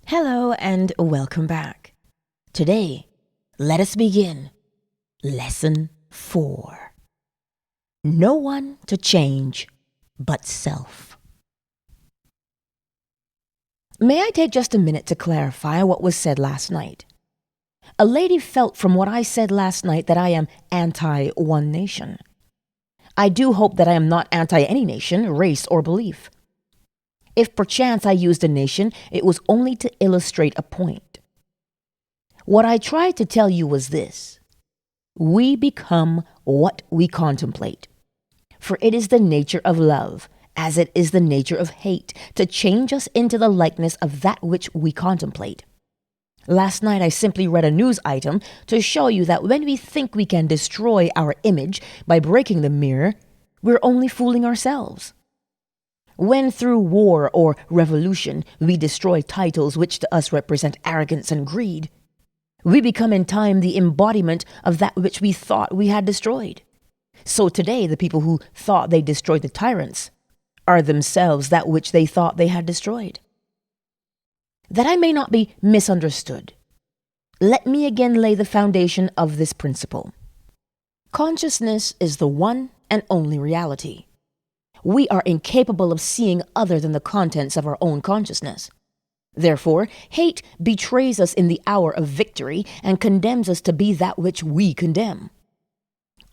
Hello and welcome back. Today, let us begin Lesson 4. No one to change but self. May I take just a minute to clarify what was said last night? A lady felt from what I said last night that I am anti-one nation. I do hope that I am not anti any nation, race, or belief. If perchance I used a nation, it was only to illustrate a point. What I tried to tell you was this: we become what we contemplate. For it is the nature of love, as it is the nature of hate, to change us into the likeness of that which we contemplate. Last night I simply read a news item to show you that when we think we can destroy our image by breaking the mirror, we're only fooling ourselves. When through war or revolution we destroy titles which to us represent arrogance and greed, we become in time the embodiment of that which we thought we had destroyed. So today the people who thought they destroyed the tyrants are themselves that which they thought they had destroyed. That I may not be misunderstood, let me again lay the foundation of this principle. Consciousness is the one and only reality. We are incapable of seeing other than the contents of our own consciousness. Therefore, hate betrays us in the hour of victory and condemns us to be that which we condemn.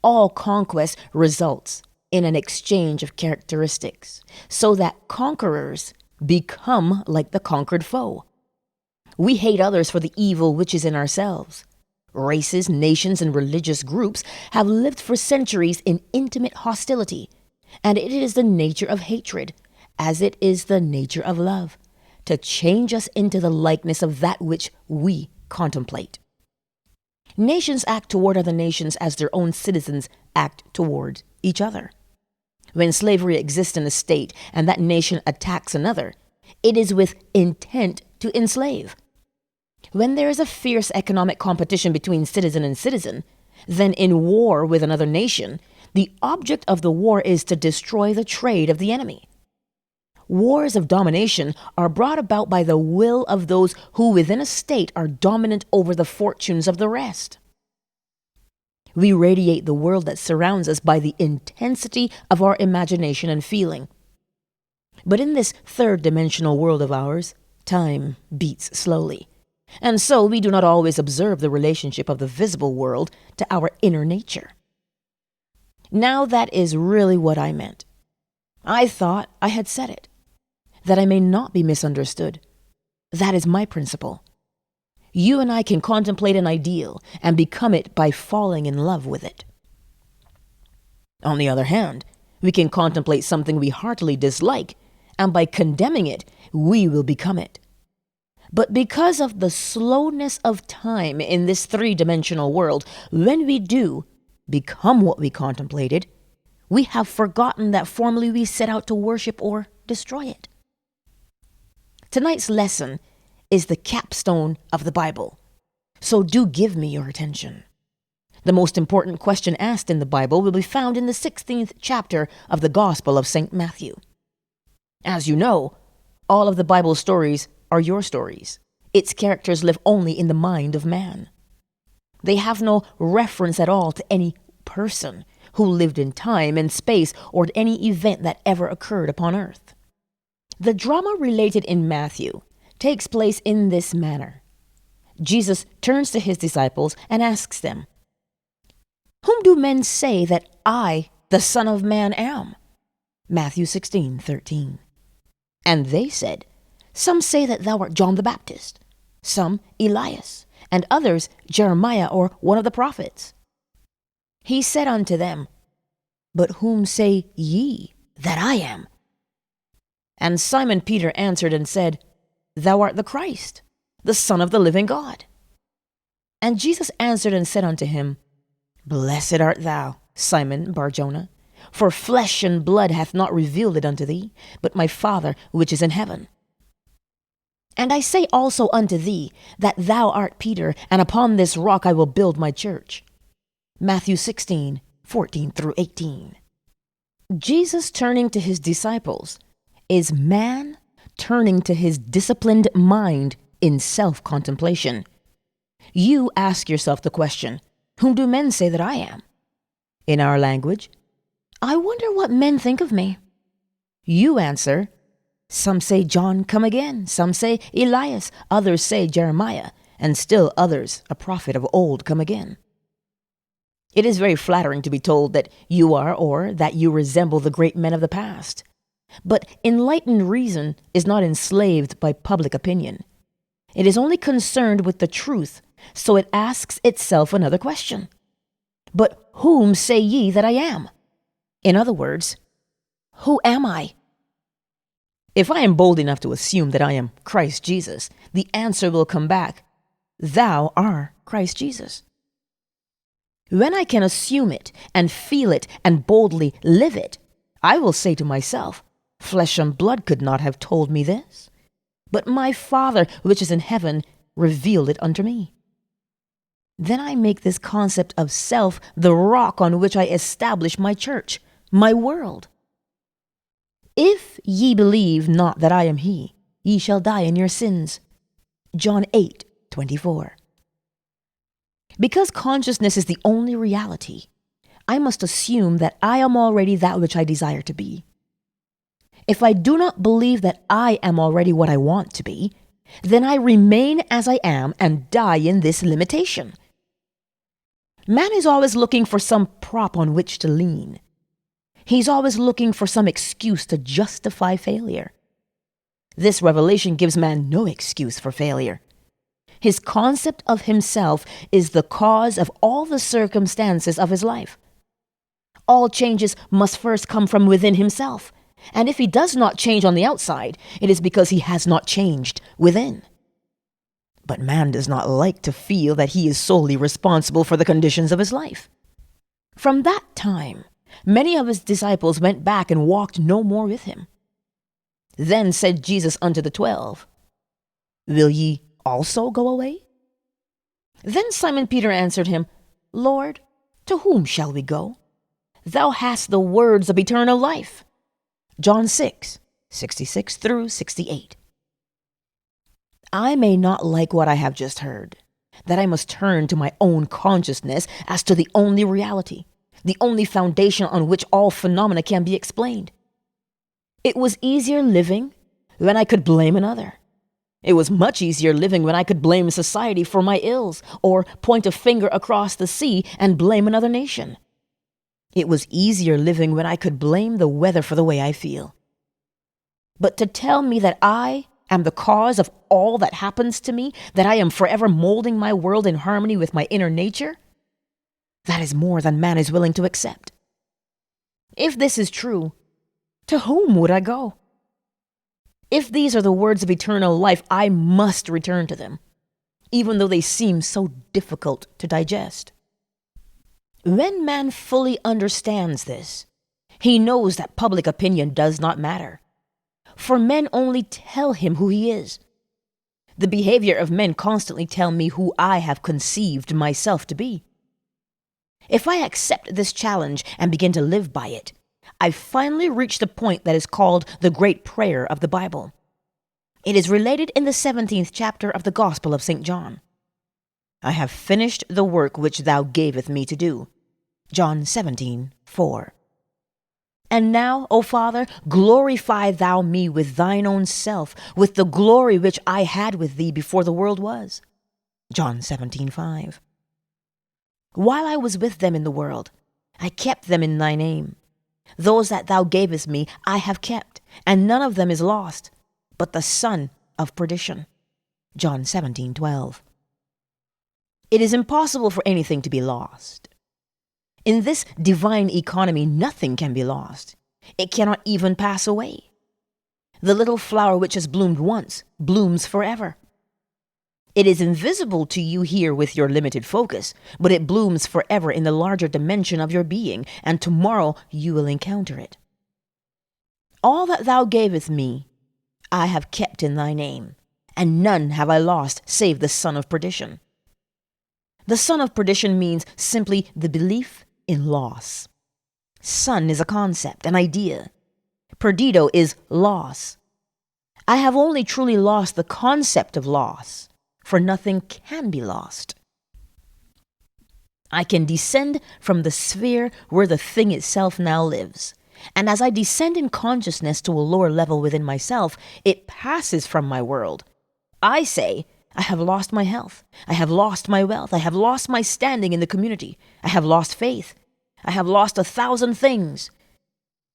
All conquest results in an exchange of characteristics, so that conquerors become like the conquered foe. We hate others for the evil which is in ourselves. Races, nations, and religious groups have lived for centuries in intimate hostility, and it is the nature of hatred, as it is the nature of love, to change us into the likeness of that which we contemplate. Nations act toward other nations as their own citizens act toward each other. When slavery exists in a state and that nation attacks another, it is with intent to enslave. When there is a fierce economic competition between citizen and citizen, then in war with another nation, the object of the war is to destroy the trade of the enemy. Wars of domination are brought about by the will of those who within a state are dominant over the fortunes of the rest. We radiate the world that surrounds us by the intensity of our imagination and feeling. But in this third-dimensional world of ours, time beats slowly, and so we do not always observe the relationship of the visible world to our inner nature. Now that is really what I meant. I thought I had said it, that I may not be misunderstood. That is my principle. You and I can contemplate an ideal and become it by falling in love with it. On the other hand, we can contemplate something we heartily dislike, and by condemning it, we will become it. But because of the slowness of time in this three-dimensional world, when we do become what we contemplated, we have forgotten that formerly we set out to worship or destroy it. Tonight's lesson is the capstone of the Bible, so do give me your attention. The most important question asked in the Bible will be found in the 16th chapter of the Gospel of St. Matthew. As you know, all of the Bible stories are your stories. Its characters live only in the mind of man. They have no reference at all to any person who lived in time and space or to any event that ever occurred upon earth. The drama related in Matthew takes place in this manner. Jesus turns to his disciples and asks them, "Whom do men say that I, the Son of Man, am?" Matthew 16:13. And they said, "Some say that thou art John the Baptist, some Elias, and others Jeremiah or one of the prophets." He said unto them, "But whom say ye that I am?" And Simon Peter answered and said, "Thou art the Christ, the Son of the living God." And Jesus answered and said unto him, "Blessed art thou, Simon Bar-Jonah, for flesh and blood hath not revealed it unto thee, but my Father which is in heaven. And I say also unto thee, that thou art Peter, and upon this rock I will build my church." Matthew 16:14-18. Jesus turning to his disciples is man turning to his disciplined mind in self-contemplation. You ask yourself the question, whom do men say that I am? In our language, I wonder what men think of me. You answer, some say John come again, some say Elias, others say Jeremiah, and still others a prophet of old come again. It is very flattering to be told that you are or that you resemble the great men of the past. But enlightened reason is not enslaved by public opinion. It is only concerned with the truth, so it asks itself another question. But whom say ye that I am? In other words, who am I? If I am bold enough to assume that I am Christ Jesus, the answer will come back, thou art Christ Jesus. When I can assume it and feel it and boldly live it, I will say to myself, flesh and blood could not have told me this, but my Father which is in heaven revealed it unto me. Then I make this concept of self the rock on which I establish my church, my world. If ye believe not that I am he, ye shall die in your sins. John 8:24. Because consciousness is the only reality, I must assume that I am already that which I desire to be. If I do not believe that I am already what I want to be, then I remain as I am and die in this limitation. Man is always looking for some prop on which to lean. He's always looking for some excuse to justify failure. This revelation gives man no excuse for failure. His concept of himself is the cause of all the circumstances of his life. All changes must first come from within himself, and if he does not change on the outside, it is because he has not changed within. But man does not like to feel that he is solely responsible for the conditions of his life. From that time, many of his disciples went back and walked no more with him. Then said Jesus unto the 12, Will ye also go away? Then Simon Peter answered him, Lord, to whom shall we go? Thou hast the words of eternal life. John 6:66 through 68. I may not like what I have just heard, that I must turn to my own consciousness as to the only reality, the only foundation on which all phenomena can be explained. It was easier living when I could blame another. It was much easier living when I could blame society for my ills, or point a finger across the sea and blame another nation. It was easier living when I could blame the weather for the way I feel. But to tell me that I am the cause of all that happens to me, that I am forever molding my world in harmony with my inner nature, that is more than man is willing to accept. If this is true, to whom would I go? If these are the words of eternal life, I must return to them, even though they seem so difficult to digest. When man fully understands this, he knows that public opinion does not matter, for men only tell him who he is. The behavior of men constantly tell me who I have conceived myself to be. If I accept this challenge and begin to live by it, I finally reach the point that is called the great prayer of the Bible. It is related in the 17th chapter of the Gospel of St. John. I have finished the work which thou gavest me to do. John 17:4. And now, O Father, glorify thou me with thine own self, with the glory which I had with thee before the world was. John 17:5. While I was with them in the world, I kept them in thy name. Those that thou gavest me I have kept, and none of them is lost, but the son of perdition. John 17:12. It is impossible for anything to be lost. In this divine economy, nothing can be lost. It cannot even pass away. The little flower which has bloomed once blooms forever. It is invisible to you here with your limited focus, but it blooms forever in the larger dimension of your being, and tomorrow you will encounter it. All that thou gavest me, I have kept in thy name, and none have I lost save the son of perdition. The son of perdition means simply the belief in loss. Son is a concept, an idea. Perdido is loss. I have only truly lost the concept of loss, for nothing can be lost. I can descend from the sphere where the thing itself now lives. And as I descend in consciousness to a lower level within myself, it passes from my world. I say, I have lost my health. I have lost my wealth. I have lost my standing in the community. I have lost faith. I have lost 1,000 things.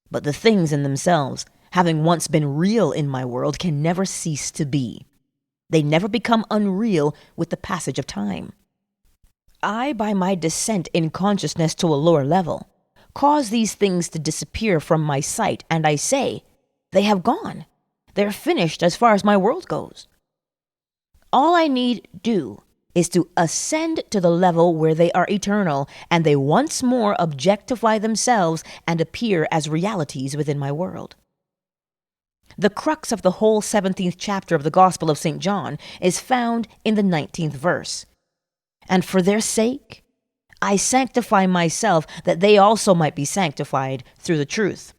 But the things in themselves, having once been real in my world, can never cease to be. They never become unreal with the passage of time. I, by my descent in consciousness to a lower level, cause these things to disappear from my sight, and I say, they have gone. They're finished as far as my world goes. All I need do is to ascend to the level where they are eternal, and they once more objectify themselves and appear as realities within my world. The crux of the whole 17th chapter of the Gospel of St. John is found in the 19th verse. And for their sake, I sanctify myself, that they also might be sanctified through the truth.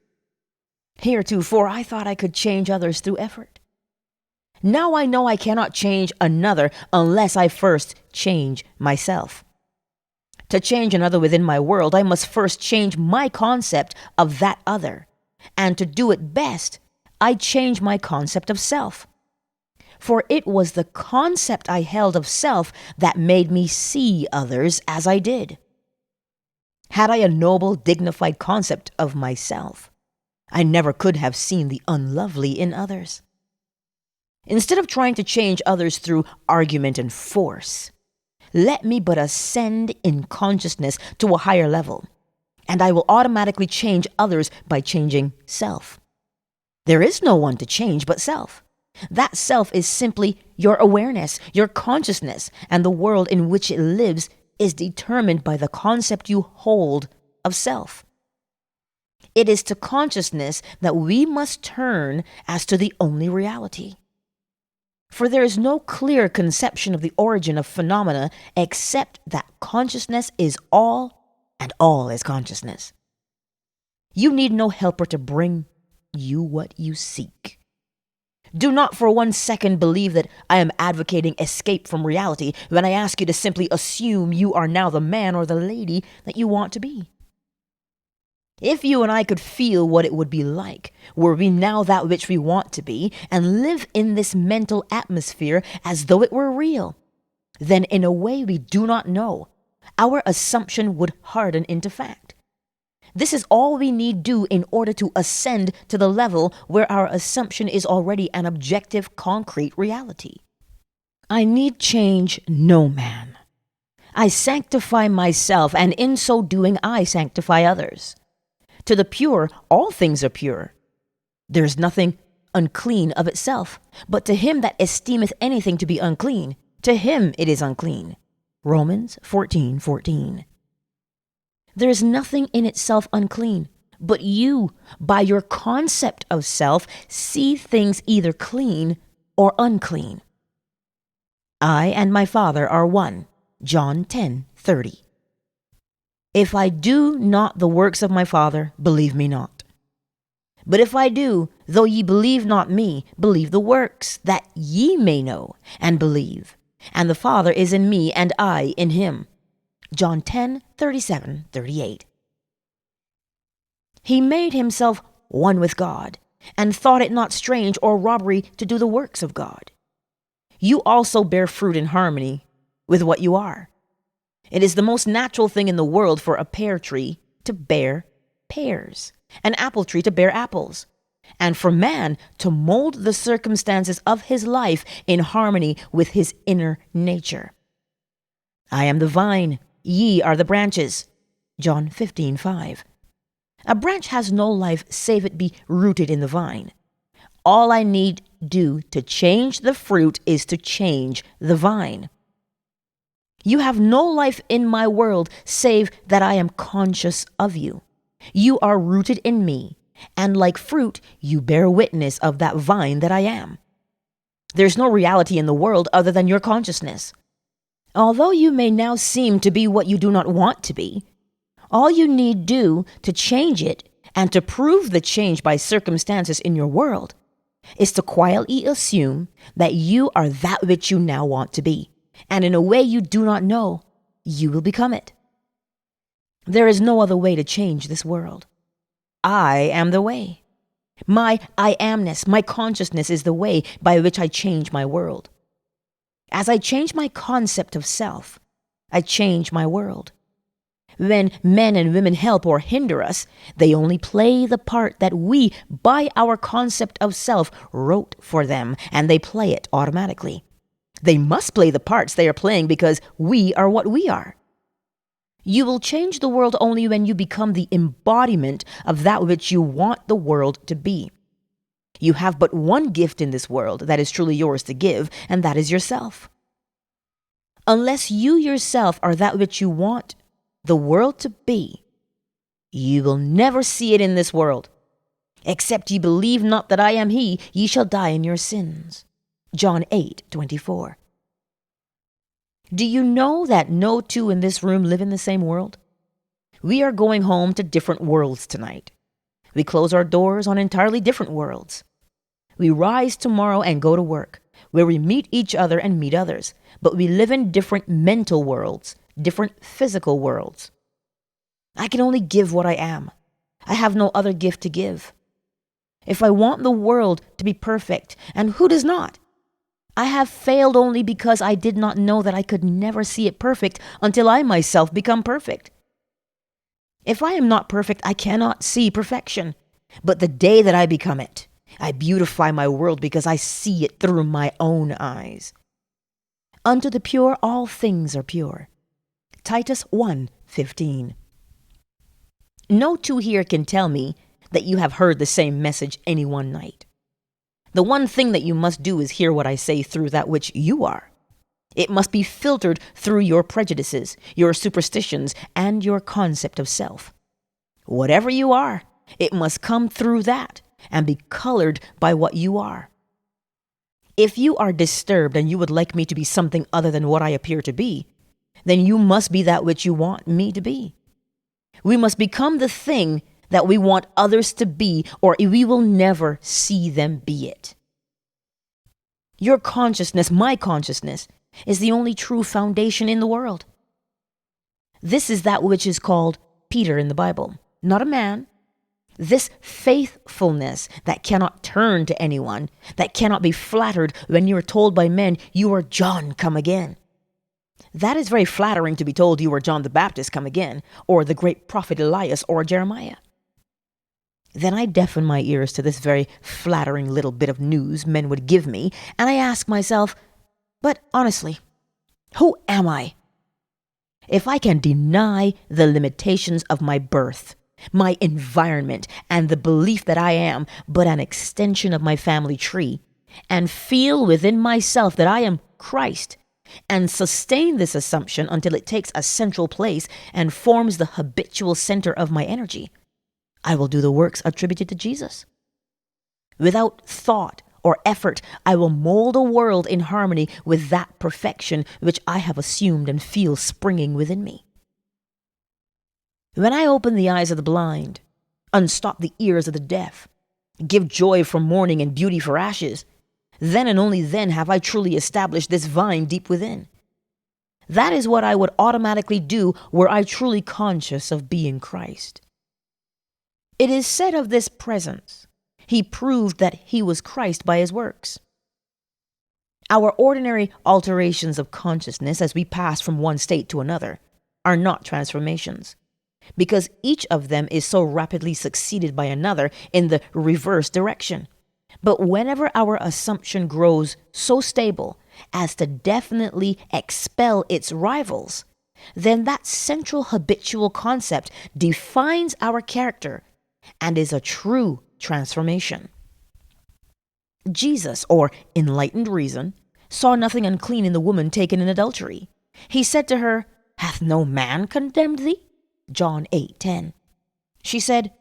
Heretofore I thought I could change others through effort. Now I know I cannot change another unless I first change myself. To change another within my world, I must first change my concept of that other. And to do it best, I change my concept of self. For it was the concept I held of self that made me see others as I did. Had I a noble, dignified concept of myself, I never could have seen the unlovely in others. Instead of trying to change others through argument and force, let me but ascend in consciousness to a higher level, and I will automatically change others by changing self. There is no one to change but self. That self is simply your awareness, your consciousness, and the world in which it lives is determined by the concept you hold of self. It is to consciousness that we must turn as to the only reality. For there is no clear conception of the origin of phenomena except that consciousness is all and all is consciousness. You need no helper to bring you what you seek. Do not for 1 second believe that I am advocating escape from reality when I ask you to simply assume you are now the man or the lady that you want to be. If you and I could feel what it would be like were we now that which we want to be and live in this mental atmosphere as though it were real, then in a way we do not know, our assumption would harden into fact. This is all we need do in order to ascend to the level where our assumption is already an objective, concrete reality. I need change no man. I sanctify myself, and in so doing I sanctify others. To the pure, all things are pure. There is nothing unclean of itself, but to him that esteemeth anything to be unclean, to him it is unclean. Romans 14:14. There is nothing in itself unclean, but you, by your concept of self, see things either clean or unclean. I and my Father are one. John 10:30. If I do not the works of my Father, believe me not. But if I do, though ye believe not me, believe the works, that ye may know and believe. And the Father is in me, and I in him. John 10:37-38. He made himself one with God, and thought it not strange or robbery to do the works of God. You also bear fruit in harmony with what you are. It is the most natural thing in the world for a pear tree to bear pears, an apple tree to bear apples, and for man to mold the circumstances of his life in harmony with his inner nature. I am the vine, ye are the branches. John 15:5. A branch has no life save it be rooted in the vine. All I need do to change the fruit is to change the vine. You have no life in my world save that I am conscious of you. You are rooted in me, and like fruit, you bear witness of that vine that I am. There's no reality in the world other than your consciousness. Although you may now seem to be what you do not want to be, all you need do to change it and to prove the change by circumstances in your world is to quietly assume that you are that which you now want to be, and in a way you do not know, you will become it. There is no other way to change this world. I am the way. My I amness, my consciousness is the way by which I change my world. As I change my concept of self, I change my world. When men and women help or hinder us, they only play the part that we, by our concept of self, wrote for them, and they play it automatically. They must play the parts they are playing because we are what we are. You will change the world only when you become the embodiment of that which you want the world to be. You have but one gift in this world that is truly yours to give, and that is yourself. Unless you yourself are that which you want the world to be, you will never see it in this world. Except ye believe not that I am he, ye shall die in your sins. John 8:24. Do you know that no two in this room live in the same world? We are going home to different worlds tonight. We close our doors on entirely different worlds. We rise tomorrow and go to work, where we meet each other and meet others, but we live in different mental worlds, different physical worlds. I can only give what I am. I have no other gift to give. If I want the world to be perfect, and who does not? I have failed only because I did not know that I could never see it perfect until I myself become perfect. If I am not perfect, I cannot see perfection. But the day that I become it, I beautify my world because I see it through my own eyes. Unto the pure all things are pure. Titus 1:15. No two here can tell me that you have heard the same message any one night. The one thing that you must do is hear what I say through that which you are. It must be filtered through your prejudices, your superstitions, and your concept of self. Whatever you are, it must come through that and be colored by what you are. If you are disturbed and you would like me to be something other than what I appear to be, then you must be that which you want me to be. We must become the thing that we want others to be, or we will never see them be it. Your consciousness, my consciousness, is the only true foundation in the world. This is that which is called Peter in the Bible, not a man. This faithfulness that cannot turn to anyone, that cannot be flattered when you are told by men, you are John come again. That is very flattering to be told you are John the Baptist come again, or the great prophet Elias or Jeremiah. Then I deafen my ears to this very flattering little bit of news men would give me, and I ask myself, but honestly, who am I? If I can deny the limitations of my birth, my environment, and the belief that I am but an extension of my family tree, and feel within myself that I am Christ, and sustain this assumption until it takes a central place and forms the habitual center of my energy, I will do the works attributed to Jesus. Without thought or effort, I will mold a world in harmony with that perfection which I have assumed and feel springing within me. When I open the eyes of the blind, unstop the ears of the deaf, give joy for mourning and beauty for ashes, then and only then have I truly established this vine deep within. That is what I would automatically do were I truly conscious of being Christ. It is said of this presence, he proved that he was Christ by his works. Our ordinary alterations of consciousness as we pass from one state to another are not transformations, because each of them is so rapidly succeeded by another in the reverse direction. But whenever our assumption grows so stable as to definitely expel its rivals, then that central habitual concept defines our character and is a true transformation. Jesus, or enlightened reason, saw nothing unclean in the woman taken in adultery. He said to her, "Hath no man condemned thee?" John 8:10. She said,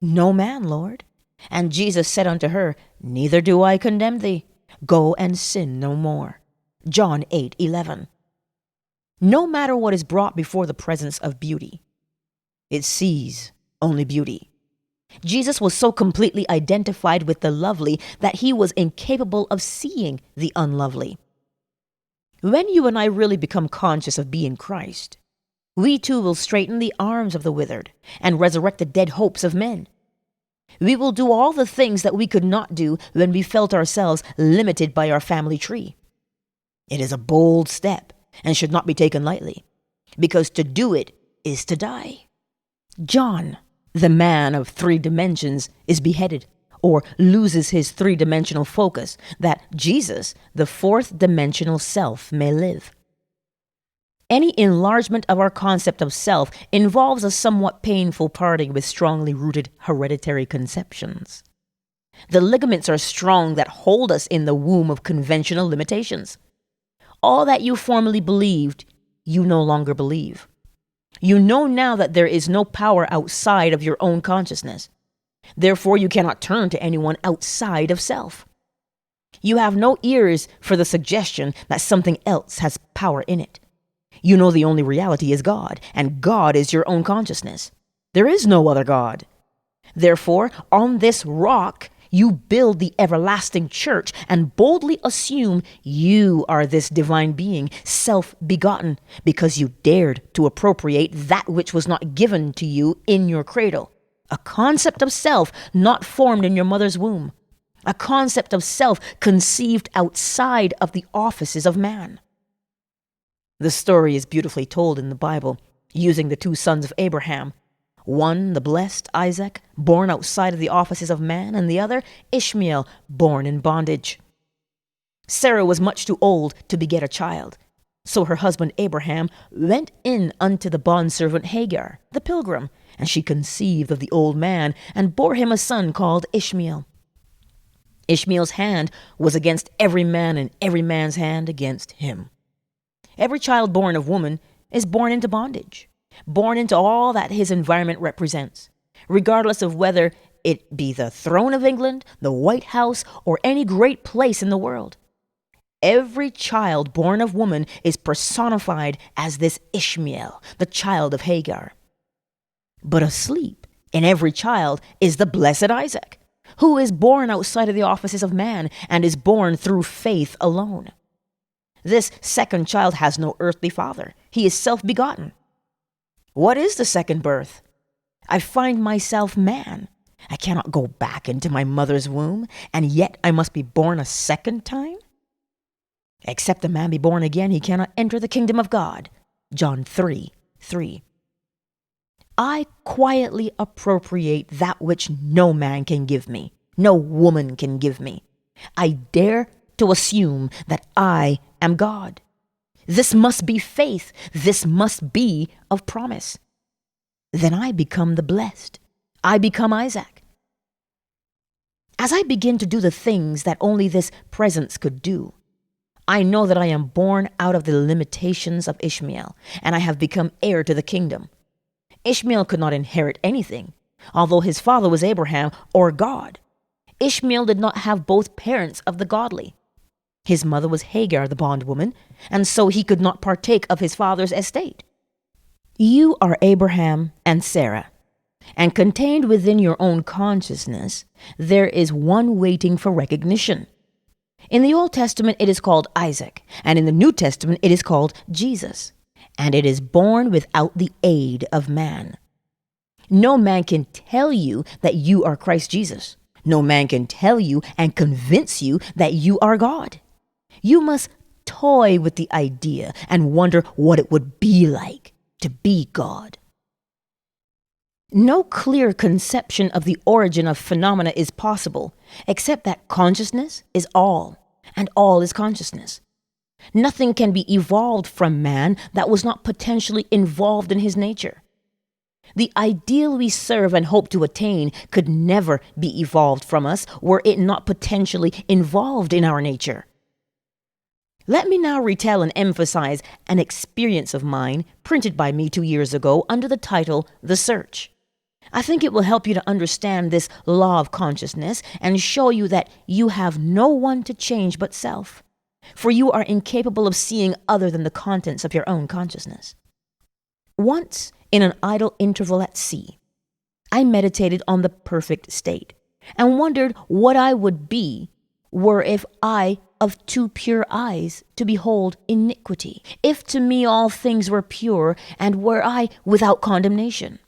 "No man, Lord." And Jesus said unto her, "Neither do I condemn thee. Go and sin no more." John 8:11. No matter what is brought before the presence of beauty, it sees only beauty. Jesus was so completely identified with the lovely that he was incapable of seeing the unlovely. When you and I really become conscious of being Christ, we too will straighten the arms of the withered and resurrect the dead hopes of men. We will do all the things that we could not do when we felt ourselves limited by our family tree. It is a bold step and should not be taken lightly, because to do it is to die. John, the man of 3 dimensions, is beheaded or loses his 3-dimensional focus, that Jesus, the 4th-dimensional self, may live. Any enlargement of our concept of self involves a somewhat painful parting with strongly rooted hereditary conceptions. The ligaments are strong that hold us in the womb of conventional limitations. All that you formerly believed, you no longer believe. You know now that there is no power outside of your own consciousness. Therefore, you cannot turn to anyone outside of self. You have no ears for the suggestion that something else has power in it. You know the only reality is God, and God is your own consciousness. There is no other God. Therefore, on this rock, you build the everlasting church and boldly assume you are this divine being, self-begotten, because you dared to appropriate that which was not given to you in your cradle. A concept of self not formed in your mother's womb. A concept of self conceived outside of the offices of man. The story is beautifully told in the Bible, using the 2 sons of Abraham. One, the blessed Isaac, born outside of the offices of man, and the other, Ishmael, born in bondage. Sarah was much too old to beget a child, so her husband Abraham went in unto the bondservant Hagar, the pilgrim, and she conceived of the old man, and bore him a son called Ishmael. Ishmael's hand was against every man, and every man's hand against him. Every child born of woman is born into bondage, born into all that his environment represents, regardless of whether it be the throne of England, the White House, or any great place in the world. Every child born of woman is personified as this Ishmael, the child of Hagar. But asleep in every child is the blessed Isaac, who is born outside of the offices of man and is born through faith alone. This second child has no earthly father. He is self-begotten. What is the second birth? I find myself man. I cannot go back into my mother's womb, and yet I must be born a second time? Except a man be born again, he cannot enter the kingdom of God. John 3:3. I quietly appropriate that which no man can give me, no woman can give me. I dare to assume that I am God. This must be faith. This must be of promise. Then I become the blessed. I become Isaac. As I begin to do the things that only this presence could do, I know that I am born out of the limitations of Ishmael, and I have become heir to the kingdom. Ishmael could not inherit anything, although his father was Abraham or God. Ishmael did not have both parents of the godly. His mother was Hagar, the bondwoman, and so he could not partake of his father's estate. You are Abraham and Sarah, and contained within your own consciousness, there is one waiting for recognition. In the Old Testament, it is called Isaac, and in the New Testament, it is called Jesus, and it is born without the aid of man. No man can tell you that you are Christ Jesus. No man can tell you and convince you that you are God. You must toy with the idea and wonder what it would be like to be God. No clear conception of the origin of phenomena is possible, except that consciousness is all, and all is consciousness. Nothing can be evolved from man that was not potentially involved in his nature. The ideal we serve and hope to attain could never be evolved from us were it not potentially involved in our nature. Let me now retell and emphasize an experience of mine printed by me 2 years ago under the title, The Search. I think it will help you to understand this law of consciousness and show you that you have no one to change but self, for you are incapable of seeing other than the contents of your own consciousness. Once, in an idle interval at sea, I meditated on the perfect state and wondered what I would be were if I of too pure eyes to behold iniquity, if to me all things were pure, and were I without condemnation.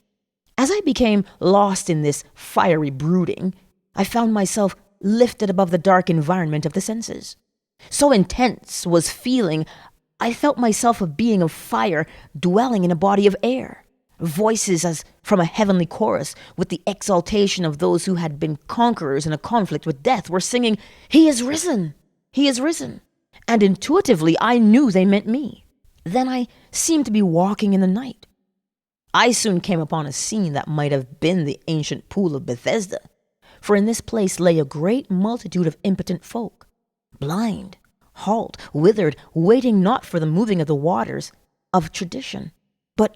As I became lost in this fiery brooding, I found myself lifted above the dark environment of the senses. So intense was feeling, I felt myself a being of fire dwelling in a body of air. Voices as from a heavenly chorus, with the exaltation of those who had been conquerors in a conflict with death, were singing, "He is risen! He is risen!" And intuitively I knew they meant me. Then I seemed to be walking in the night. I soon came upon a scene that might have been the ancient pool of Bethesda, for in this place lay a great multitude of impotent folk, blind, halt, withered, waiting not for the moving of the waters of tradition, but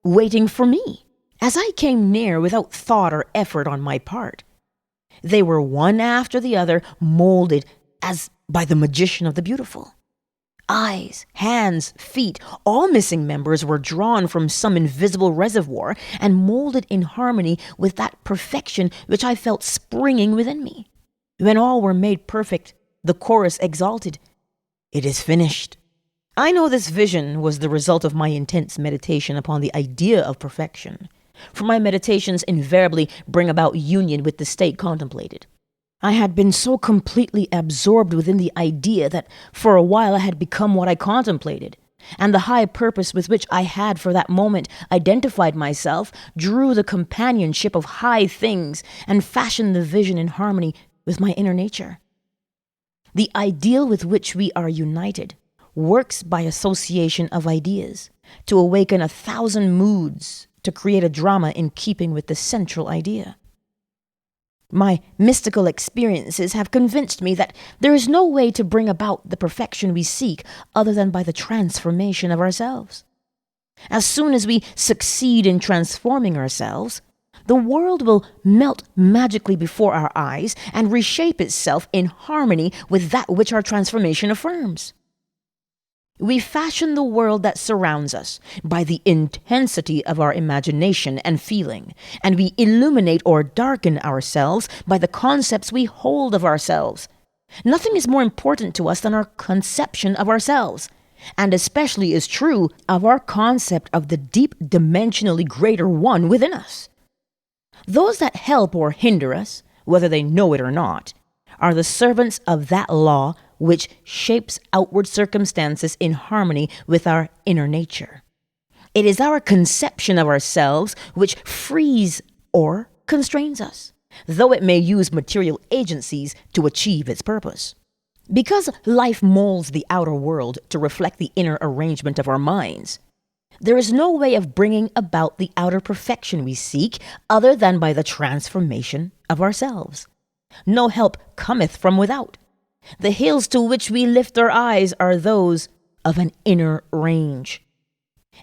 waiting for me, as I came near without thought or effort on my part. They were one after the other molded as by the magician of the beautiful. Eyes, hands, feet, all missing members were drawn from some invisible reservoir and molded in harmony with that perfection which I felt springing within me. When all were made perfect, the chorus exalted, "It is finished." I know this vision was the result of my intense meditation upon the idea of perfection, for my meditations invariably bring about union with the state contemplated. I had been so completely absorbed within the idea that for a while I had become what I contemplated, and the high purpose with which I had for that moment identified myself drew the companionship of high things and fashioned the vision in harmony with my inner nature. The ideal with which we are united works by association of ideas to awaken 1,000 moods to create a drama in keeping with the central idea. My mystical experiences have convinced me that there is no way to bring about the perfection we seek other than by the transformation of ourselves. As soon as we succeed in transforming ourselves, the world will melt magically before our eyes and reshape itself in harmony with that which our transformation affirms. We fashion the world that surrounds us by the intensity of our imagination and feeling, and we illuminate or darken ourselves by the concepts we hold of ourselves. Nothing is more important to us than our conception of ourselves, and especially is true of our concept of the deep dimensionally greater one within us. Those that help or hinder us, whether they know it or not, are the servants of that law which shapes outward circumstances in harmony with our inner nature. It is our conception of ourselves which frees or constrains us, though it may use material agencies to achieve its purpose. Because life molds the outer world to reflect the inner arrangement of our minds, there is no way of bringing about the outer perfection we seek other than by the transformation of ourselves. No help cometh from without. The hills to which we lift our eyes are those of an inner range.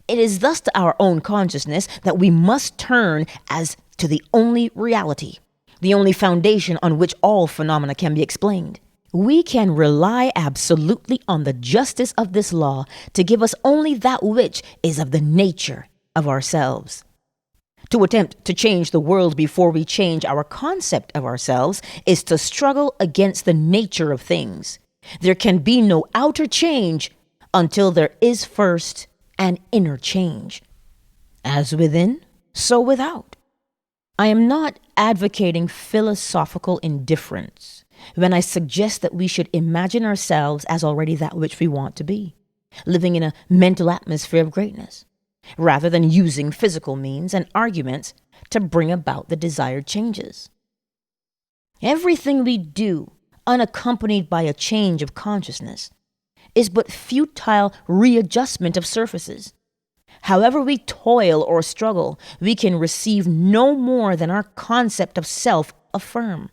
It is thus to our own consciousness that we must turn as to the only reality, the only foundation on which all phenomena can be explained. We can rely absolutely on the justice of this law to give us only that which is of the nature of ourselves. To attempt to change the world before we change our concept of ourselves is to struggle against the nature of things. There can be no outer change until there is first an inner change. As within, so without. I am not advocating philosophical indifference when I suggest that we should imagine ourselves as already that which we want to be, living in a mental atmosphere of greatness, rather than using physical means and arguments to bring about the desired changes. Everything we do, unaccompanied by a change of consciousness, is but futile readjustment of surfaces. However we toil or struggle, we can receive no more than our concept of self affirm.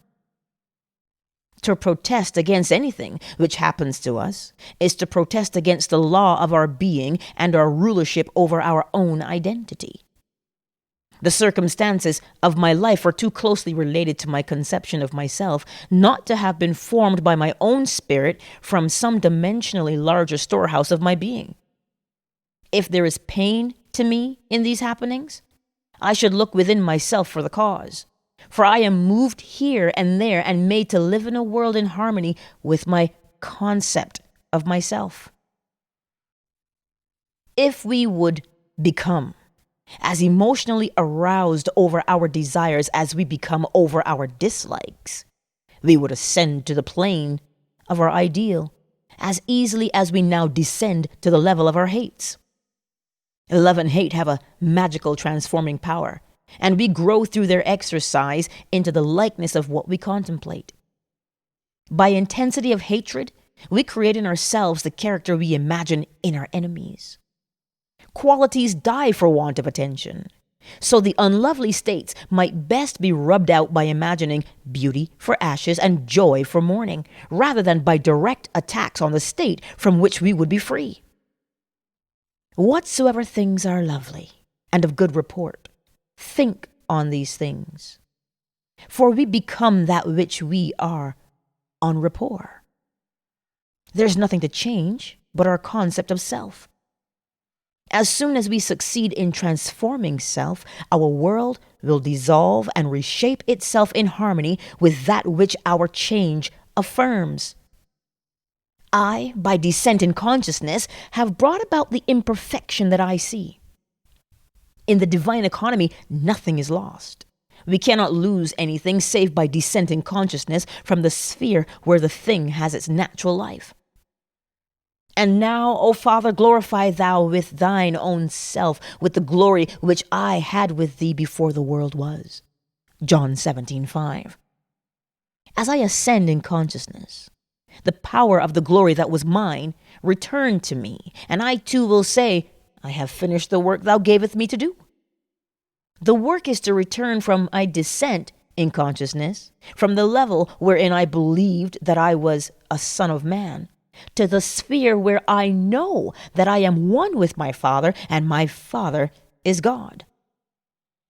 To protest against anything which happens to us is to protest against the law of our being and our rulership over our own identity. The circumstances of my life are too closely related to my conception of myself not to have been formed by my own spirit from some dimensionally larger storehouse of my being. If there is pain to me in these happenings, I should look within myself for the cause. For I am moved here and there and made to live in a world in harmony with my concept of myself. If we would become as emotionally aroused over our desires as we become over our dislikes, we would ascend to the plane of our ideal as easily as we now descend to the level of our hates. Love and hate have a magical transforming power, and we grow through their exercise into the likeness of what we contemplate. By intensity of hatred, we create in ourselves the character we imagine in our enemies. Qualities die for want of attention, so the unlovely states might best be rubbed out by imagining beauty for ashes and joy for mourning, rather than by direct attacks on the state from which we would be free. Whatsoever things are lovely and of good report, think on these things, for we become that which we are en rapport. There's nothing to change but our concept of self. As soon as we succeed in transforming self, our world will dissolve and reshape itself in harmony with that which our change affirms. I, by descent in consciousness, have brought about the imperfection that I see. In the divine economy, nothing is lost. We cannot lose anything save by descent in consciousness from the sphere where the thing has its natural life. And now, O Father, glorify thou with thine own self, with the glory which I had with thee before the world was. John 17:5. As I ascend in consciousness, the power of the glory that was mine returned to me, and I too will say, I have finished the work thou gavest me to do. The work is to return from I descent in consciousness, from the level wherein I believed that I was a son of man, to the sphere where I know that I am one with my Father, and my Father is God.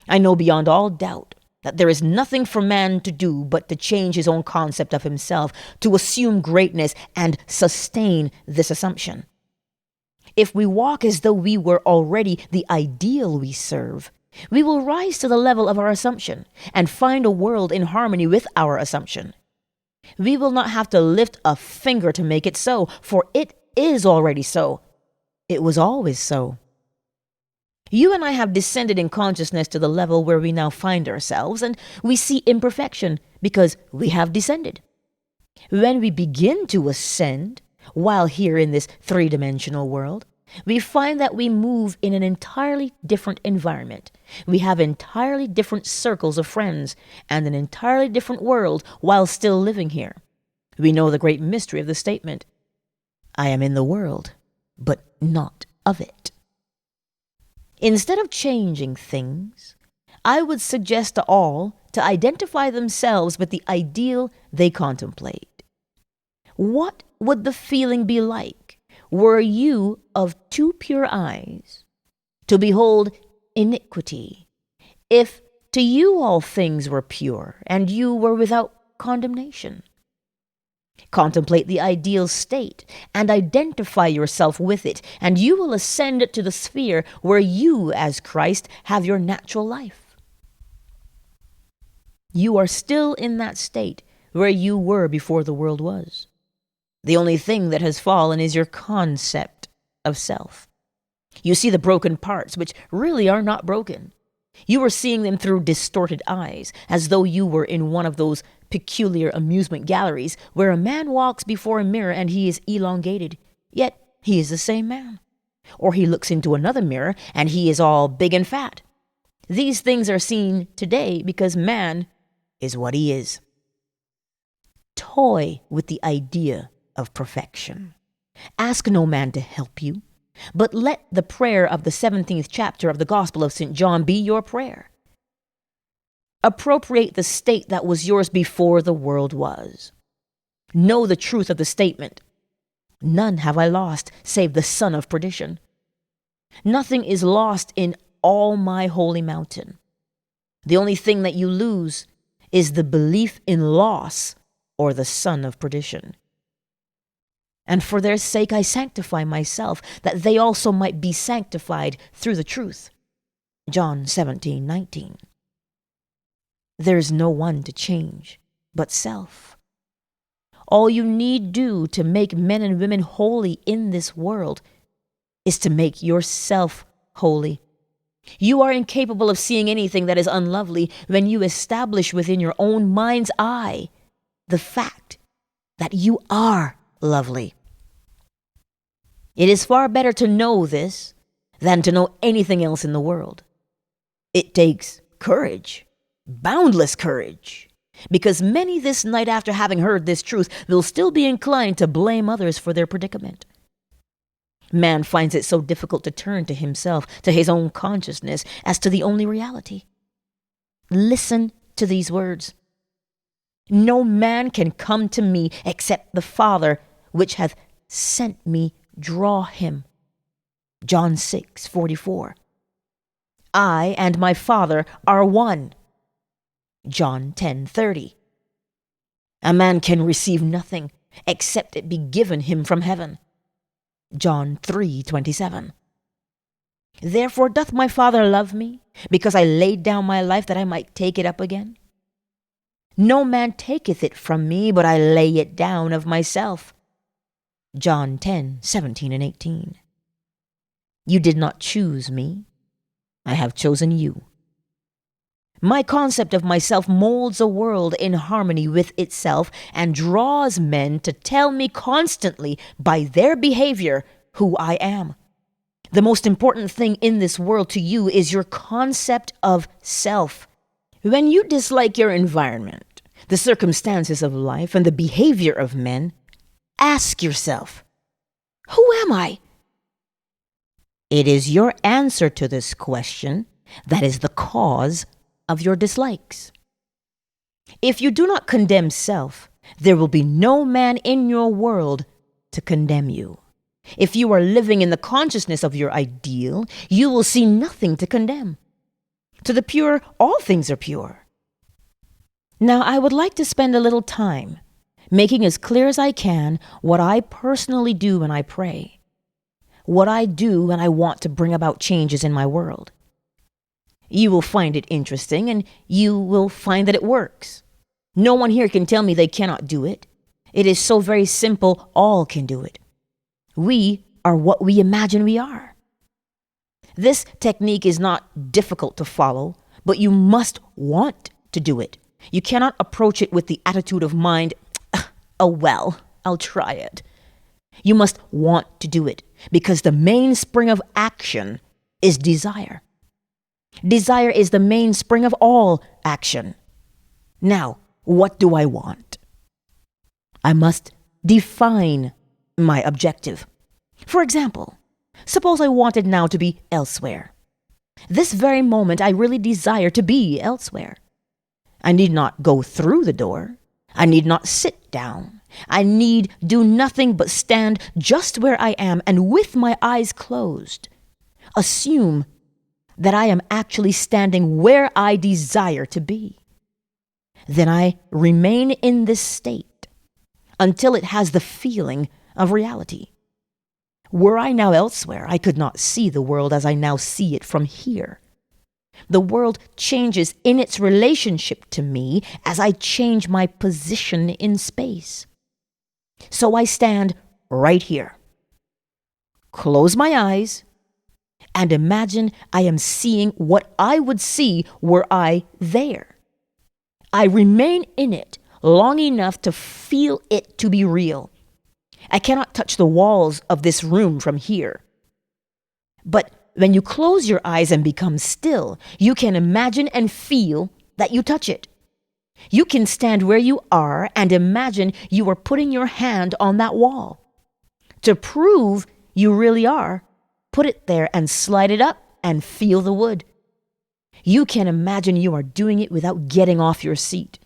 I know beyond all doubt that there is nothing for man to do but to change his own concept of himself, to assume greatness and sustain this assumption. If we walk as though we were already the ideal we serve, we will rise to the level of our assumption and find a world in harmony with our assumption. We will not have to lift a finger to make it so, for it is already so. It was always so. You and I have descended in consciousness to the level where we now find ourselves, and we see imperfection because we have descended. When we begin to ascend, while here in this three-dimensional world, we find that we move in an entirely different environment. We have entirely different circles of friends and an entirely different world while still living here. We know the great mystery of the statement, I am in the world, but not of it. Instead of changing things, I would suggest to all to identify themselves with the ideal they contemplate. What would the feeling be like were you of too pure eyes to behold iniquity, if to you all things were pure and you were without condemnation? Contemplate the ideal state and identify yourself with it, and you will ascend to the sphere where you, as Christ, have your natural life. You are still in that state where you were before the world was. The only thing that has fallen is your concept of self. You see the broken parts, which really are not broken. You are seeing them through distorted eyes, as though you were in one of those peculiar amusement galleries where a man walks before a mirror and he is elongated, yet he is the same man. Or he looks into another mirror and he is all big and fat. These things are seen today because man is what he is. Toy with the idea of perfection. Ask no man to help you, but let the prayer of the 17th chapter of the Gospel of St. John be your prayer. Appropriate the state that was yours before the world was. Know the truth of the statement, none have I lost save the son of perdition. Nothing is lost in all my holy mountain. The only thing that you lose is the belief in loss or the son of perdition. And for their sake I sanctify myself, that they also might be sanctified through the truth. John 17:19. There's no one to change but self. All you need do to make men and women holy in this world is to make yourself holy. You are incapable of seeing anything that is unlovely when you establish within your own mind's eye the fact that you are lovely. It is far better to know this than to know anything else in the world. It takes courage, boundless courage, because many this night, after having heard this truth, will still be inclined to blame others for their predicament. Man finds it so difficult to turn to himself, to his own consciousness, as to the only reality. Listen to these words. No man can come to me except the Father which hath sent me draw him. John 6:44. I and my Father are one. John 10:30. A man can receive nothing except it be given him from heaven. John 3:27. Therefore doth my Father love me, because I laid down my life that I might take it up again? No man taketh it from me, but I lay it down of myself. John 10:17 and 18. You did not choose me. I have chosen you. My concept of myself molds a world in harmony with itself and draws men to tell me constantly by their behavior who I am. The most important thing in this world to you is your concept of self. When you dislike your environment, the circumstances of life, and the behavior of men, ask yourself, who am I? It is your answer to this question that is the cause of your dislikes. If you do not condemn self, there will be no man in your world to condemn you. If you are living in the consciousness of your ideal, you will see nothing to condemn. To the pure, all things are pure. Now, I would like to spend a little time making as clear as I can what I personally do when I pray, what I do when I want to bring about changes in my world. You will find it interesting, and you will find that it works. No one here can tell me they cannot do it. It is so very simple, all can do it. We are what we imagine we are. This technique is not difficult to follow, but you must want to do it. You cannot approach it with the attitude of mind, oh well, I'll try it. You must want to do it, because the mainspring of action is desire. Desire is the mainspring of all action. Now, what do I want? I must define my objective. For example, suppose I wanted now to be elsewhere. This very moment I really desire to be elsewhere. I need not go through the door. I need not sit down. I need do nothing but stand just where I am and with my eyes closed. Assume that I am actually standing where I desire to be. Then I remain in this state until it has the feeling of reality. Were I now elsewhere, I could not see the world as I now see it from here. The world changes in its relationship to me as I change my position in space. So I stand right here. Close my eyes and imagine I am seeing what I would see were I there. I remain in it long enough to feel it to be real. I cannot touch the walls of this room from here. But when you close your eyes and become still, you can imagine and feel that you touch it. You can stand where you are and imagine you are putting your hand on that wall. To prove you really are, put it there and slide it up and feel the wood. You can imagine you are doing it without getting off your seat.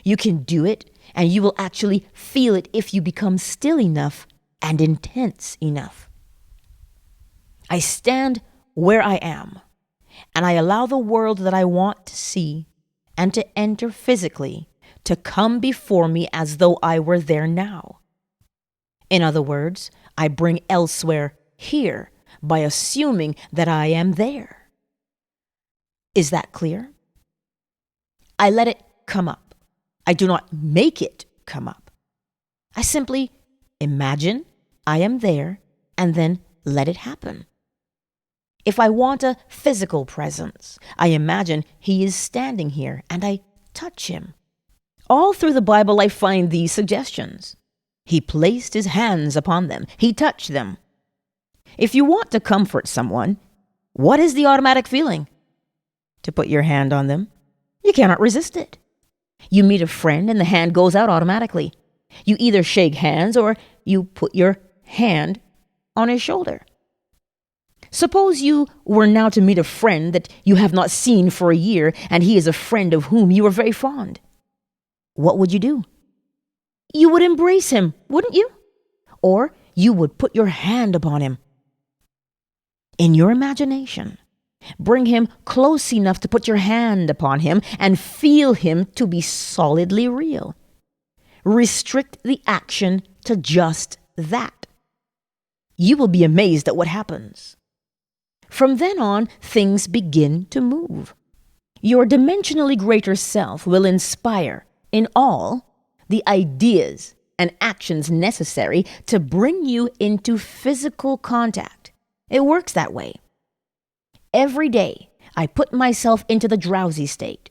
You can do it, and you will actually feel it if you become still enough and intense enough. I stand where I am, and I allow the world that I want to see and to enter physically to come before me as though I were there now. In other words, I bring elsewhere here by assuming that I am there. Is that clear? I let it come up. I do not make it come up. I simply imagine I am there and then let it happen. If I want a physical presence, I imagine he is standing here and I touch him. All through the Bible, I find these suggestions. He placed his hands upon them. He touched them. If you want to comfort someone, what is the automatic feeling? To put your hand on them. You cannot resist it. You meet a friend and the hand goes out automatically. You either shake hands or you put your hand on his shoulder. Suppose you were now to meet a friend that you have not seen for a year and he is a friend of whom you are very fond. What would you do? You would embrace him, wouldn't you? Or you would put your hand upon him. In your imagination, bring him close enough to put your hand upon him and feel him to be solidly real. Restrict the action to just that. You will be amazed at what happens. From then on, things begin to move. Your dimensionally greater self will inspire, in all, the ideas and actions necessary to bring you into physical contact. It works that way. Every day, I put myself into the drowsy state.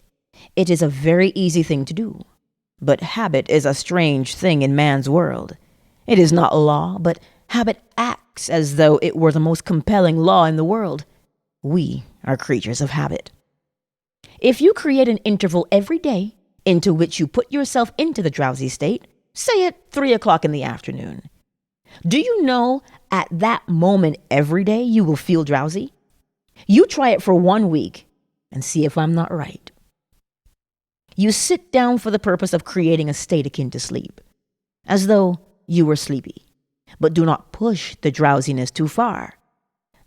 It is a very easy thing to do. But habit is a strange thing in man's world. It is not law, but habit acts as though it were the most compelling law in the world. We are creatures of habit. If you create an interval every day into which you put yourself into the drowsy state, say at 3 o'clock in the afternoon, do you know at that moment every day you will feel drowsy? You try it for 1 week and see if I'm not right. You sit down for the purpose of creating a state akin to sleep, as though you were sleepy. But do not push the drowsiness too far.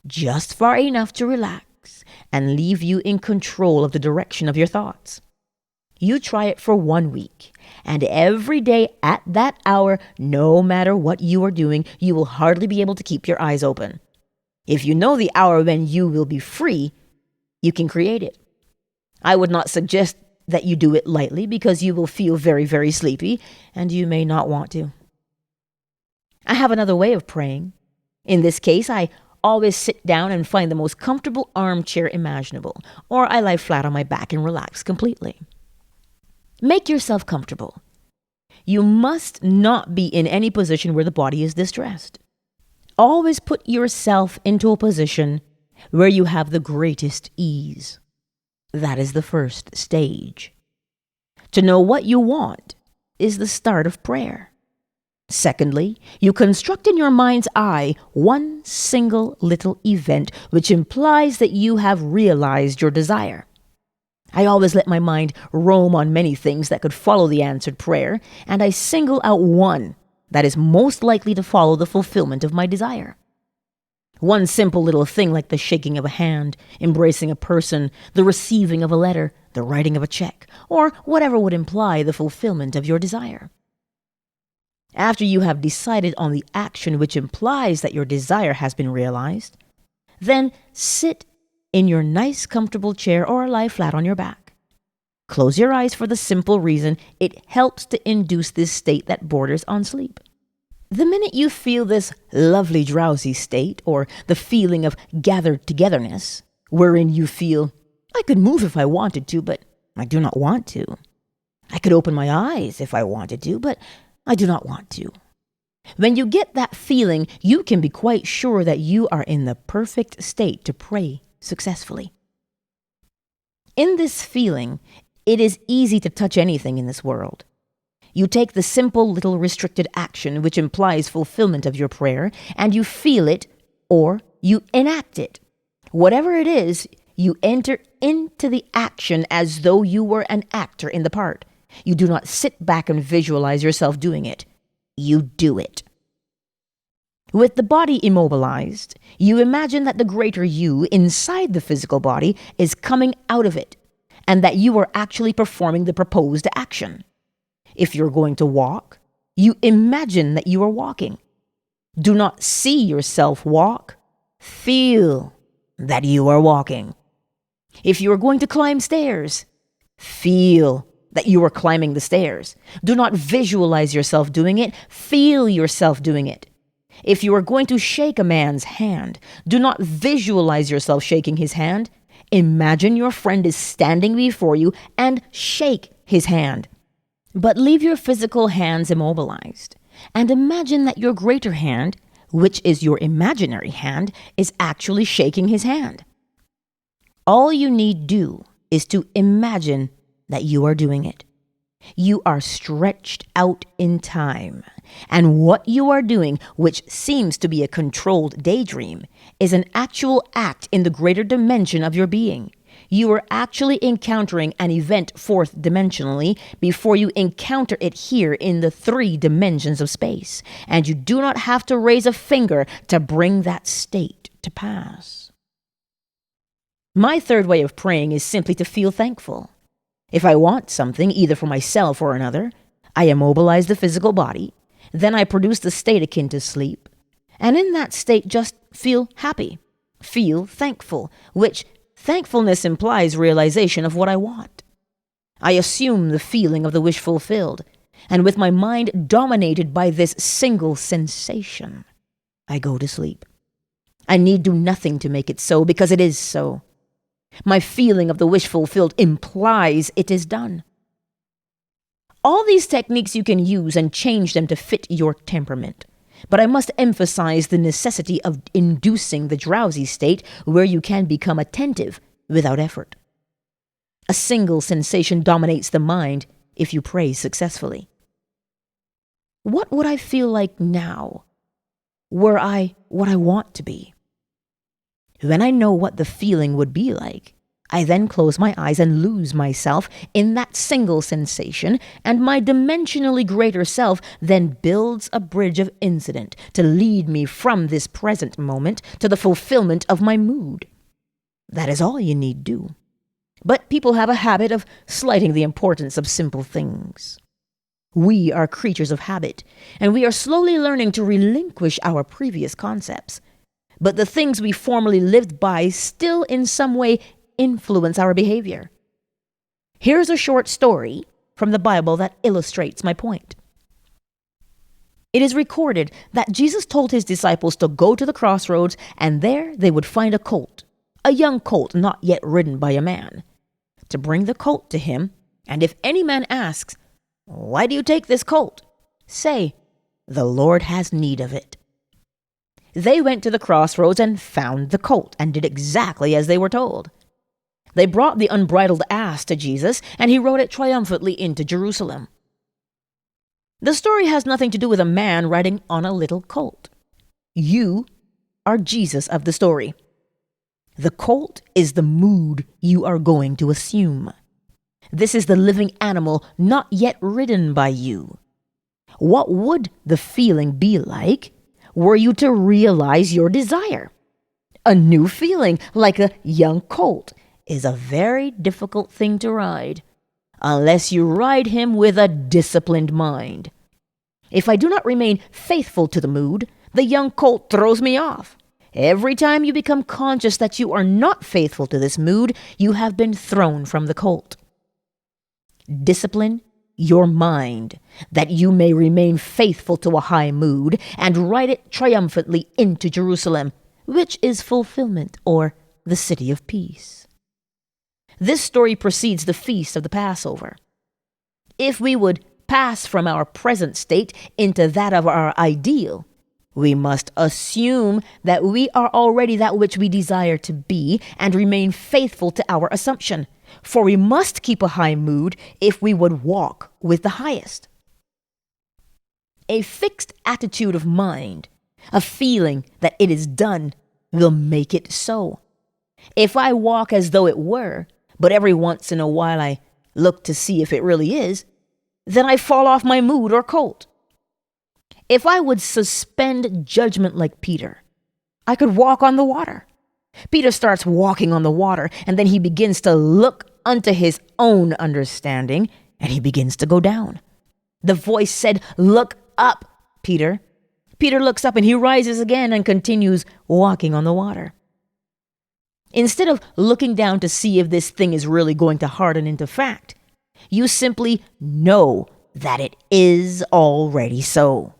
Just far enough to relax and leave you in control of the direction of your thoughts. You try it for 1 week, and every day at that hour, no matter what you are doing, you will hardly be able to keep your eyes open. If you know the hour when you will be free, you can create it. I would not suggest that you do it lightly because you will feel very, very sleepy, and you may not want to. I have another way of praying. In this case, I always sit down and find the most comfortable armchair imaginable, or I lie flat on my back and relax completely. Make yourself comfortable. You must not be in any position where the body is distressed. Always put yourself into a position where you have the greatest ease. That is the first stage. To know what you want is the start of prayer. Secondly, you construct in your mind's eye one single little event which implies that you have realized your desire. I always let my mind roam on many things that could follow the answered prayer, and I single out one that is most likely to follow the fulfillment of my desire. One simple little thing like the shaking of a hand, embracing a person, the receiving of a letter, the writing of a check, or whatever would imply the fulfillment of your desire. After you have decided on the action which implies that your desire has been realized, then sit in your nice comfortable chair or lie flat on your back. Close your eyes for the simple reason it helps to induce this state that borders on sleep. The minute you feel this lovely drowsy state, or the feeling of gathered togetherness, wherein you feel, I could move if I wanted to, but I do not want to. I could open my eyes if I wanted to, but I do not want to. When you get that feeling, you can be quite sure that you are in the perfect state to pray successfully. In this feeling, it is easy to touch anything in this world. You take the simple little restricted action which implies fulfillment of your prayer, and you feel it or you enact it. Whatever it is, you enter into the action as though you were an actor in the part. You do not sit back and visualize yourself doing it. You do it. With the body immobilized, you imagine that the greater you inside the physical body is coming out of it, and that you are actually performing the proposed action. If you're going to walk, you imagine that you are walking. Do not see yourself walk. Feel that you are walking. If you are going to climb stairs, feel that you are climbing the stairs. Do not visualize yourself doing it. Feel yourself doing it. If you are going to shake a man's hand, do not visualize yourself shaking his hand. Imagine your friend is standing before you and shake his hand. But leave your physical hands immobilized and imagine that your greater hand, which is your imaginary hand, is actually shaking his hand. All you need do is to imagine that you are doing it. You are stretched out in time. And what you are doing, which seems to be a controlled daydream, is an actual act in the greater dimension of your being. You are actually encountering an event fourth dimensionally before you encounter it here in the 3 dimensions of space. And you do not have to raise a finger to bring that state to pass. My third way of praying is simply to feel thankful. If I want something, either for myself or another, I immobilize the physical body, then I produce the state akin to sleep, and in that state just feel happy, feel thankful, which thankfulness implies realization of what I want. I assume the feeling of the wish fulfilled, and with my mind dominated by this single sensation, I go to sleep. I need do nothing to make it so, because it is so. My feeling of the wish fulfilled implies it is done. All these techniques you can use and change them to fit your temperament. But I must emphasize the necessity of inducing the drowsy state where you can become attentive without effort. A single sensation dominates the mind if you pray successfully. What would I feel like now were I what I want to be? When I know what the feeling would be like, I then close my eyes and lose myself in that single sensation, and my dimensionally greater self then builds a bridge of incident to lead me from this present moment to the fulfillment of my mood. That is all you need do. But people have a habit of slighting the importance of simple things. We are creatures of habit, and we are slowly learning to relinquish our previous concepts. But the things we formerly lived by still in some way influence our behavior. Here's a short story from the Bible that illustrates my point. It is recorded that Jesus told his disciples to go to the crossroads, and there they would find a colt, a young colt not yet ridden by a man, to bring the colt to him, and if any man asks, "Why do you take this colt?" say, "The Lord has need of it." They went to the crossroads and found the colt and did exactly as they were told. They brought the unbridled ass to Jesus, and he rode it triumphantly into Jerusalem. The story has nothing to do with a man riding on a little colt. You are Jesus of the story. The colt is the mood you are going to assume. This is the living animal not yet ridden by you. What would the feeling be like were you to realize your desire? A new feeling, like a young colt, is a very difficult thing to ride, unless you ride him with a disciplined mind. If I do not remain faithful to the mood, the young colt throws me off. Every time you become conscious that you are not faithful to this mood, you have been thrown from the colt. Discipline your mind, that you may remain faithful to a high mood and ride it triumphantly into Jerusalem, which is fulfillment, or the city of peace. This story precedes the feast of the Passover. If we would pass from our present state into that of our ideal, we must assume that we are already that which we desire to be and remain faithful to our assumption. For we must keep a high mood if we would walk with the highest. A fixed attitude of mind, a feeling that it is done, will make it so. If I walk as though it were, but every once in a while I look to see if it really is, then I fall off my mood or colt. If I would suspend judgment like Peter, I could walk on the water. Peter starts walking on the water, and then he begins to look unto his own understanding, and he begins to go down. The voice said, "Look up, Peter." Peter looks up, and he rises again and continues walking on the water. Instead of looking down to see if this thing is really going to harden into fact, you simply know that it is already so.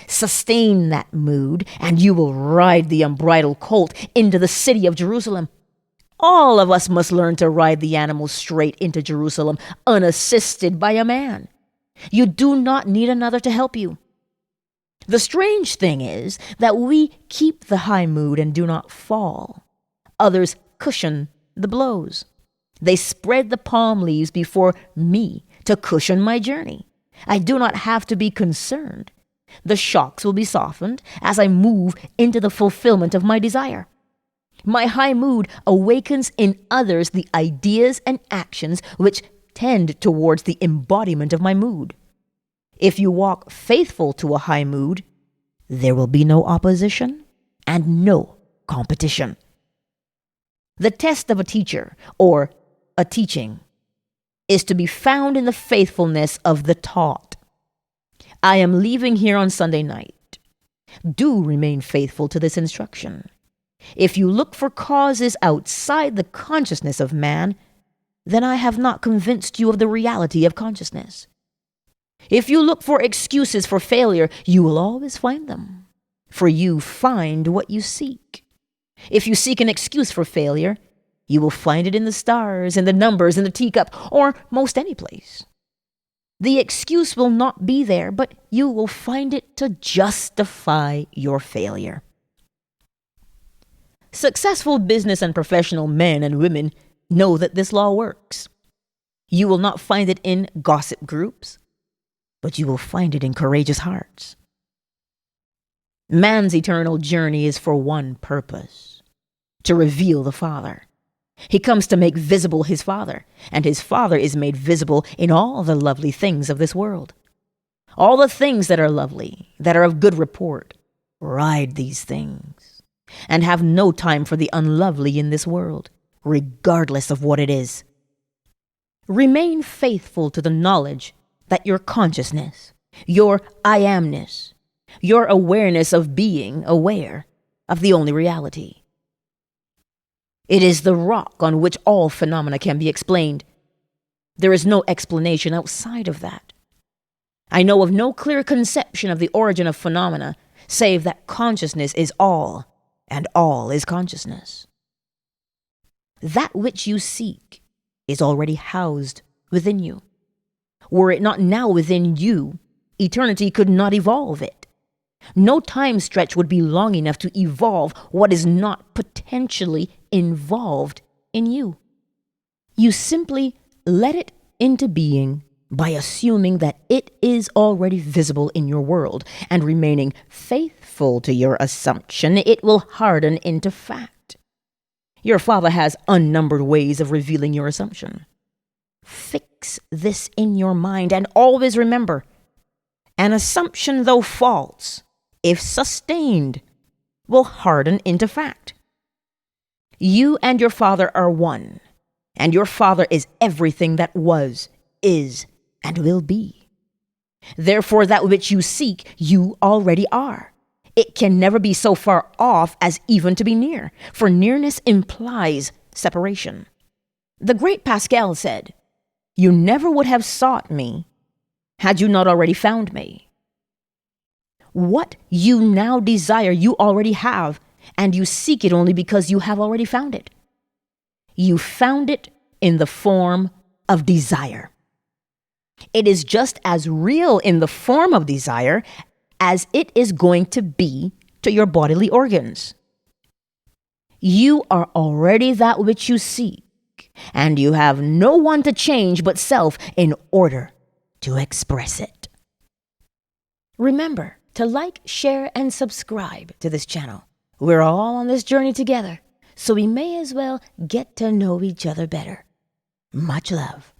Sustain that mood, and you will ride the unbridled colt into the city of Jerusalem. All of us must learn to ride the animal straight into Jerusalem, unassisted by a man. You do not need another to help you. The strange thing is that we keep the high mood and do not fall. Others cushion the blows. They spread the palm leaves before me to cushion my journey. I do not have to be concerned. The shocks will be softened as I move into the fulfillment of my desire. My high mood awakens in others the ideas and actions which tend towards the embodiment of my mood. If you walk faithful to a high mood, there will be no opposition and no competition. The test of a teacher or a teaching is to be found in the faithfulness of the taught. I am leaving here on Sunday night. Do remain faithful to this instruction. If you look for causes outside the consciousness of man, then I have not convinced you of the reality of consciousness. If you look for excuses for failure, you will always find them, for you find what you seek. If you seek an excuse for failure, you will find it in the stars, in the numbers, in the teacup, or most any place. The excuse will not be there, but you will find it to justify your failure. Successful business and professional men and women know that this law works. You will not find it in gossip groups, but you will find it in courageous hearts. Man's eternal journey is for one purpose: to reveal the Father. He comes to make visible his Father, and his Father is made visible in all the lovely things of this world. All the things that are lovely, that are of good report, ride these things, and have no time for the unlovely in this world, regardless of what it is. Remain faithful to the knowledge that your consciousness, your I amness, your awareness of being aware of the only reality. It is the rock on which all phenomena can be explained. There is no explanation outside of that. I know of no clear conception of the origin of phenomena, save that consciousness is all, and all is consciousness. That which you seek is already housed within you. Were it not now within you, eternity could not evolve it. No time stretch would be long enough to evolve what is not potentially involved in you. You simply let it into being by assuming that it is already visible in your world, and remaining faithful to your assumption, it will harden into fact. Your Father has unnumbered ways of revealing your assumption. Fix this in your mind, and always remember, an assumption, though false, if sustained, will harden into fact. You and your Father are one, and your Father is everything that was, is, and will be. Therefore, that which you seek, you already are. It can never be so far off as even to be near, for nearness implies separation. The great Pascal said, "You never would have sought me had you not already found me." What you now desire, you already have, and you seek it only because you have already found it. You found it in the form of desire. It is just as real in the form of desire as it is going to be to your bodily organs. You are already that which you seek, and you have no one to change but self in order to express it. Remember to like, share, and subscribe to this channel. We're all on this journey together, so we may as well get to know each other better. Much love.